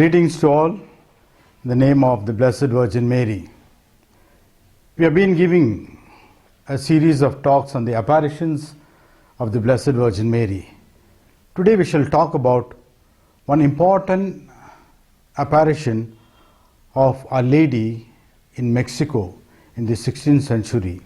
Greetings to all in the name of the Blessed Virgin Mary. We have been giving a series of talks on the apparitions of the Blessed Virgin Mary. Today we shall talk about one important apparition of Our Lady in Mexico in the 16th century.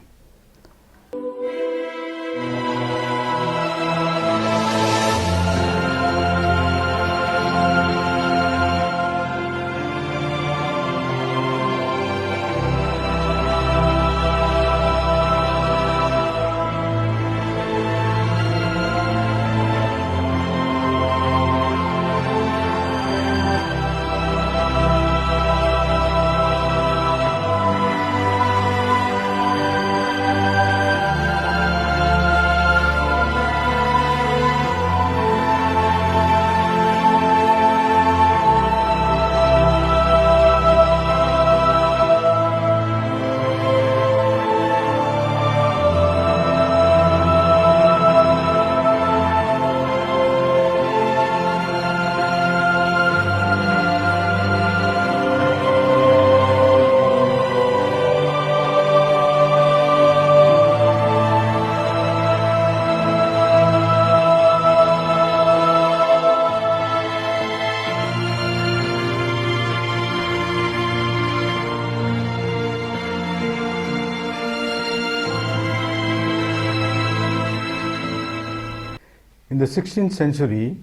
In the 16th century,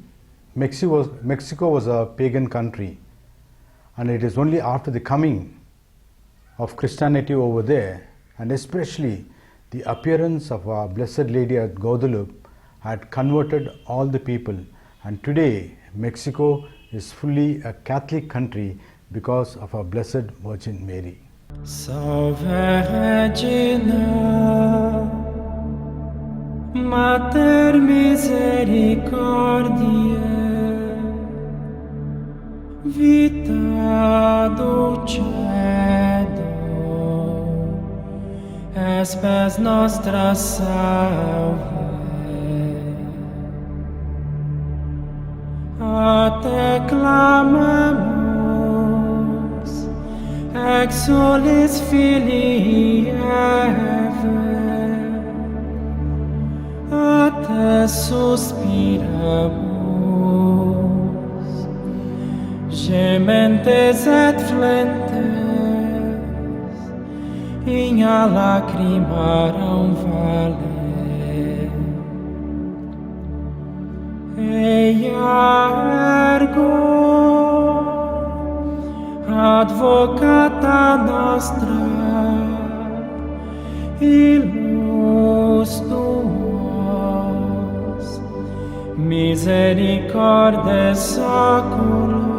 Mexico was a pagan country, and it is only after the coming of Christianity over there, and especially the appearance of our Blessed Lady at Guadalupe, had converted all the people, and today Mexico is fully a Catholic country because of our Blessed Virgin Mary. Salve Regina, Mater misericordiae, vita dulcedo, espes nostra salve. A te clamamus, exulis Filii Eve, a te suspiramus, gementes et flentes, in lacrimarum vale. Eia ergo, advocata nostra, illus tuos, misericordes saculos,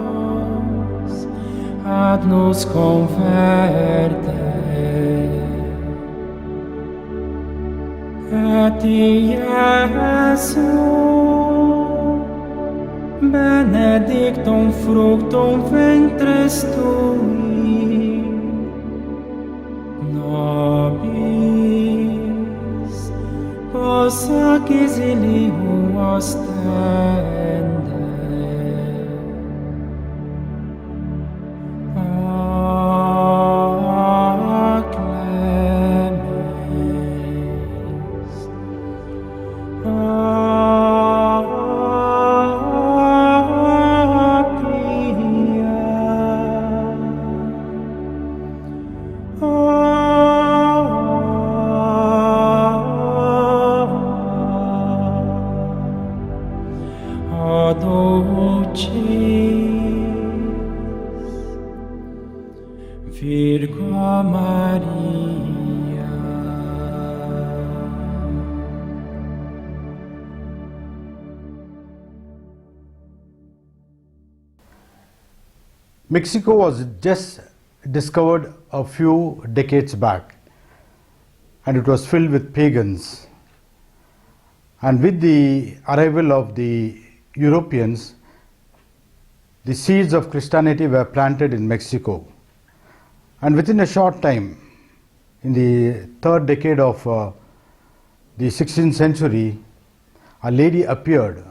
ad nos converte. Et Iesu, benedictum fructum ventris tui, nobis pos ac exilium ostende. Virgo Maria. Mexico was just discovered a few decades back, and it was filled with pagans. And with the arrival of the Europeans, the seeds of Christianity were planted in Mexico. And within a short time, in the third decade of the 16th century, a lady appeared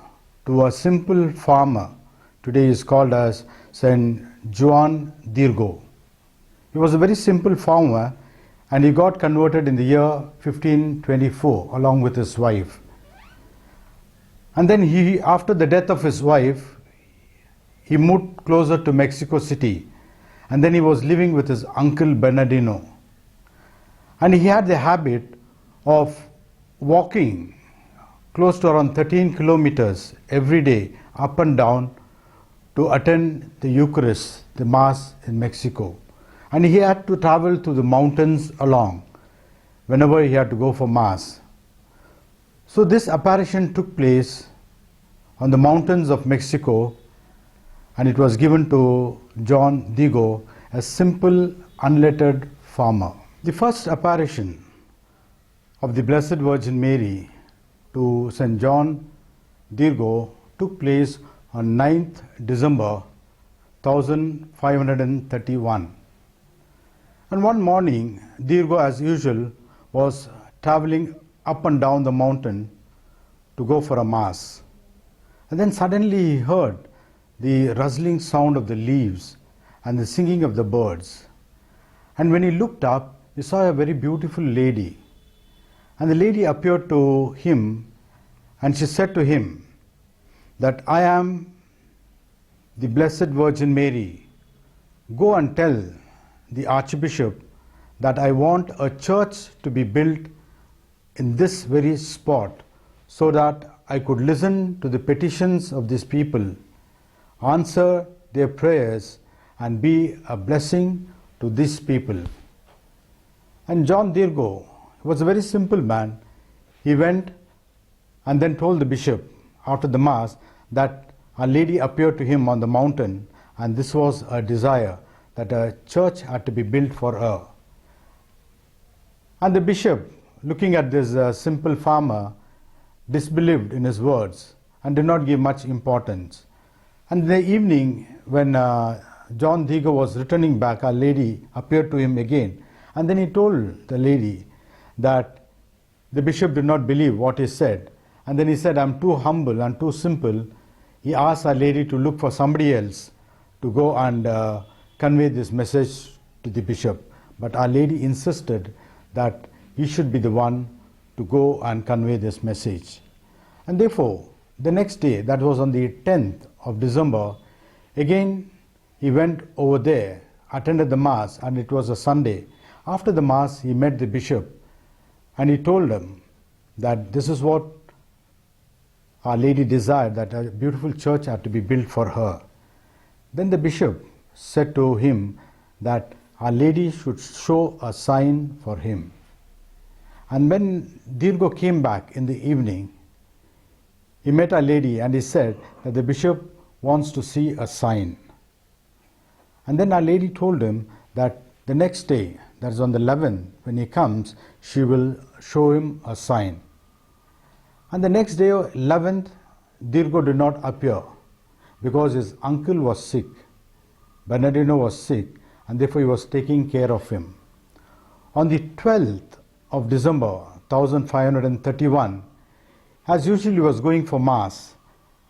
to a simple farmer, today is called as Saint Juan Dirgo. He was a very simple farmer, and he got converted in the year 1524 along with his wife. And then after the death of his wife, he moved closer to Mexico City, and then he was living with his uncle Bernardino. And he had the habit of walking close to around 13 kilometers every day up and down to attend the Eucharist, the Mass in Mexico. And he had to travel to the mountains along whenever he had to go for Mass. So this apparition took place on the mountains of Mexico, and it was given to John Digo, a simple, unlettered farmer. The first apparition of the Blessed Virgin Mary to St. John Dirgo took place on 9th December 1531. And one morning, Dirgo, as usual, was traveling up and down the mountain to go for a Mass. And then suddenly he heard the rustling sound of the leaves and the singing of the birds. And when he looked up, he saw a very beautiful lady. And the lady appeared to him, and she said to him that, "I am the Blessed Virgin Mary. Go and tell the Archbishop that I want a church to be built in this very spot, so that I could listen to the petitions of these people, answer their prayers, and be a blessing to these people." And John Dirgo was a very simple man. He went and then told the bishop after the Mass that a lady appeared to him on the mountain, and this was a desire that a church had to be built for her. And the bishop, looking at this simple farmer, disbelieved in his words and did not give much importance. And in the evening, when John Digo was returning back, a lady appeared to him again, and then he told the lady that the bishop did not believe what he said. And then he said, "I'm too humble and too simple." He asked our lady to look for somebody else to go and convey this message to the bishop. But Our Lady insisted that he should be the one to go and convey this message. And therefore, the next day, that was on the 10th of December, again he went over there, attended the Mass, and it was a Sunday. After the Mass, he met the bishop, and he told him that this is what Our Lady desired, that a beautiful church had to be built for her. Then the bishop said to him that Our Lady should show a sign for him. And when Dirgo came back in the evening, he met Our Lady and he said that the bishop wants to see a sign. And then Our Lady told him that the next day, that is on the 11th, when he comes, she will show him a sign. And the next day, 11th, Dirgo did not appear because his uncle was sick. Bernardino was sick, and therefore he was taking care of him. On the 12th of December 1531, as usual, he was going for Mass,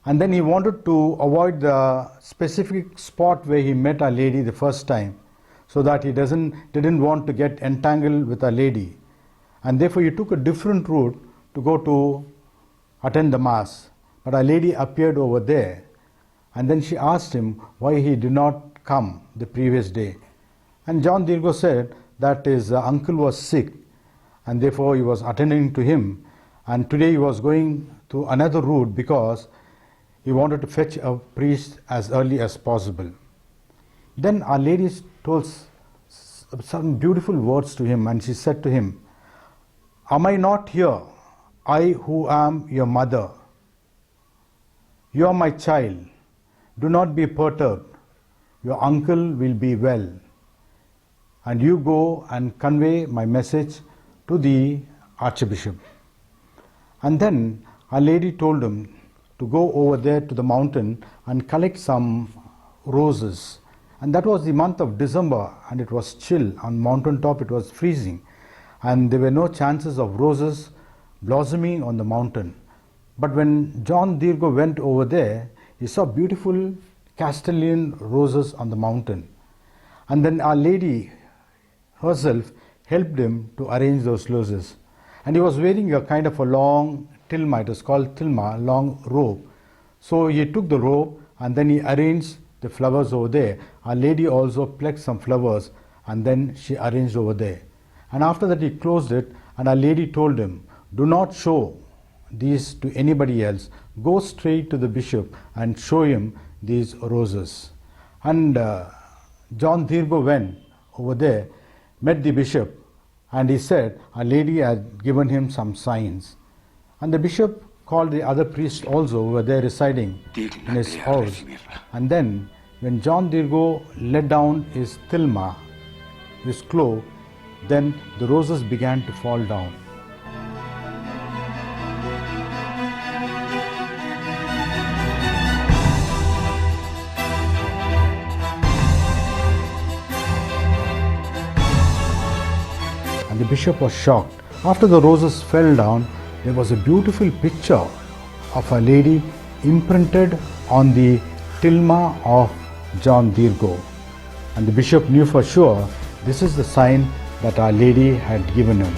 and then he wanted to avoid the specific spot where he met Our Lady the first time, so that he didn't want to get entangled with Our Lady, and therefore he took a different route to go to attend the Mass. But Our Lady appeared over there, and then she asked him why he did not come the previous day. And John Dirgo said that his uncle was sick, and therefore he was attending to him, and today he was going to another route because he wanted to fetch a priest as early as possible. Then Our Lady told some beautiful words to him, and she said to him, "Am I not here, I who am your mother? You are my child. Do not be perturbed. Your uncle will be well. And you go and convey my message to the Archbishop." And then Our Lady told him to go over there to the mountain and collect some roses. And that was the month of December, and it was chill. On mountain top it was freezing, and there were no chances of roses blossoming on the mountain. But when John Dirgo went over there, he saw beautiful Castilian roses on the mountain. And then Our Lady herself helped him to arrange those roses. And he was wearing a kind of a long tilma, it is called tilma, long robe. So he took the robe and then he arranged the flowers over there. Our Lady also plucked some flowers and then she arranged over there. And after that he closed it, and Our Lady told him, do not show these to anybody else. Go straight to the bishop and show him these roses. And John Dirgo went over there, met the bishop, and he said Our Lady had given him some signs. And the bishop called the other priests also who were there residing in his house. And then when John Dirgo let down his tilma, his cloak, then the roses began to fall down. And the bishop was shocked. After the roses fell down, there was a beautiful picture of Our Lady imprinted on the tilma of John Dirgo. And the bishop knew for sure this is the sign that Our Lady had given him.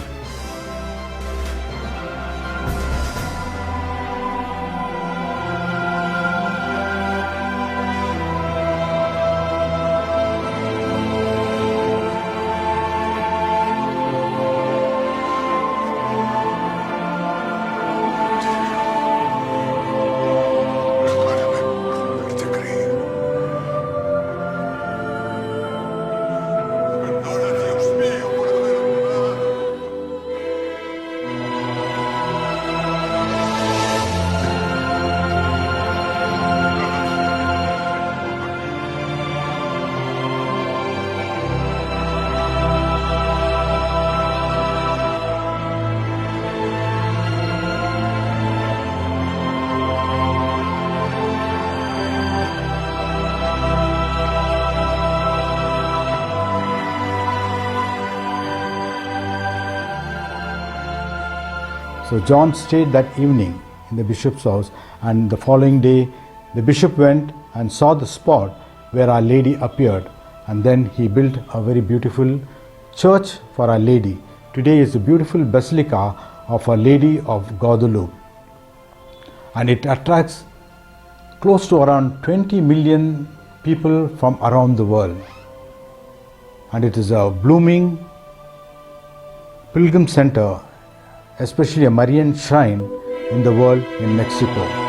So John stayed that evening in the bishop's house, and the following day the bishop went and saw the spot where Our Lady appeared, and then he built a very beautiful church for Our Lady. Today is a beautiful basilica of Our Lady of Guadalupe, and it attracts close to around 20 million people from around the world, and it is a blooming pilgrim center, especially a Marian shrine in the world in Mexico.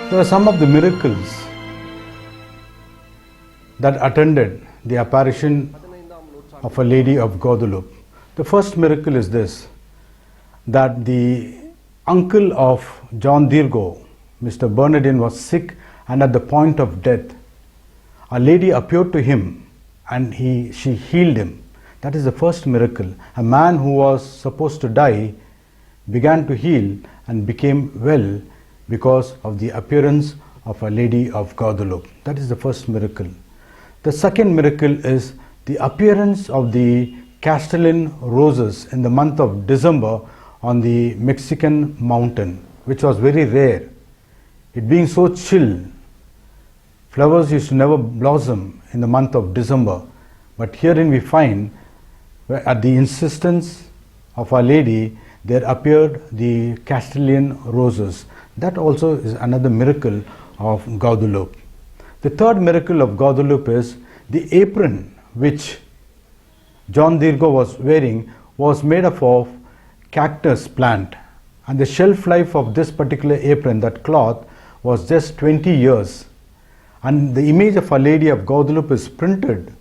There are some of the miracles that attended the apparition of Our Lady of Guadalupe. The first miracle is this, that the uncle of John Dirgo, Mr. Bernardin, was sick and at the point of death. Our Lady appeared to him and she healed him. That is the first miracle. A man who was supposed to die began to heal and became well because of the appearance of Our Lady of Guadalupe. That is the first miracle. The second miracle is the appearance of the Castilian roses in the month of December on the Mexican mountain, which was very rare. It being so chill, flowers used to never blossom in the month of December, but herein we find where at the insistence of Our Lady, there appeared the Castilian roses. That also is another miracle of Guadalupe. The third miracle of Guadalupe is the apron which John Virgo was wearing was made up of cactus plant, and the shelf life of this particular apron, that cloth, was just 20 years, and the image of Our Lady of Guadalupe is printed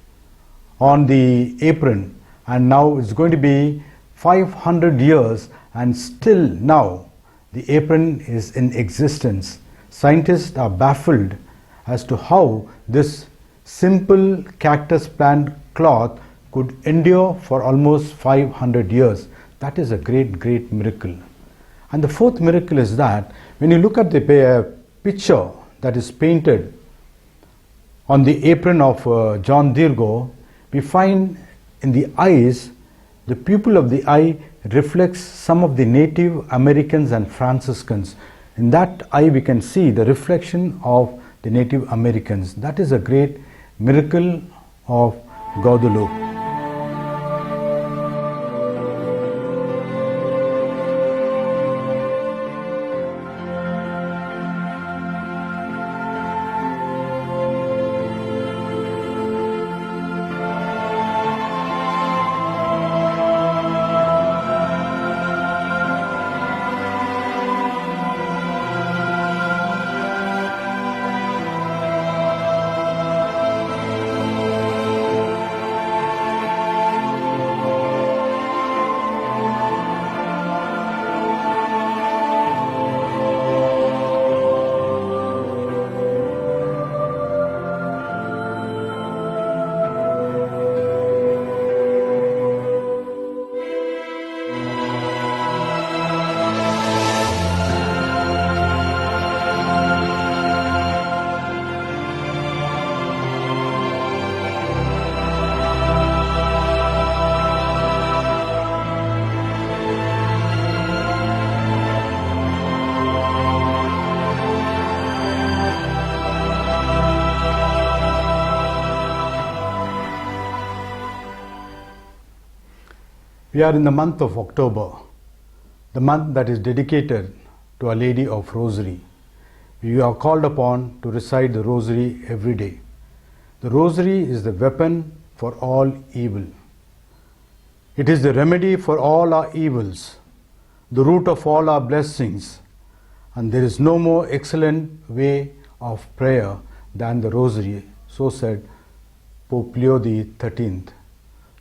on the apron, and now it's going to be 500 years, and still now the apron is in existence. Scientists are baffled as to how this simple cactus plant cloth could endure for almost 500 years. That is a great miracle. And the fourth miracle is that when you look at the picture that is painted on the apron of John Virgo, we find in the eyes, the pupil of the eye reflects some of the Native Americans and Franciscans. In that eye we can see the reflection of the Native Americans. That is a great miracle of Guadalupe. We are in the month of October, the month that is dedicated to Our Lady of Rosary. We are called upon to recite the Rosary every day. The Rosary is the weapon for all evil. It is the remedy for all our evils, the root of all our blessings, and there is no more excellent way of prayer than the Rosary, so said Pope Leo XIII.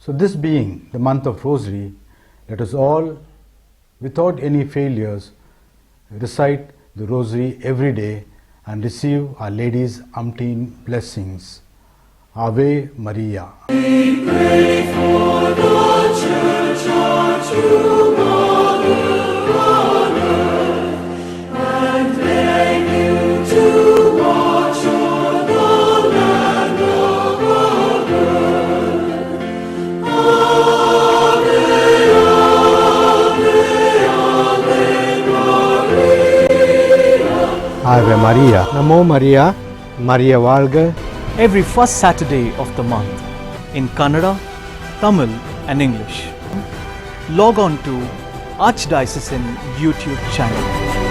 So this being the month of Rosary, let us all, without any failures, recite the Rosary every day and receive Our Lady's umpteen blessings. Ave Maria. We pray for the Church, our true Mother on earth, and beg you to watch o'er the land of our birth. Ave, Ave, Ave Maria. Ave Maria. Namo Maria, Maria Valga. Every first Saturday of the month in Kannada, Tamil and English. Log on to Archdiocesan YouTube channel.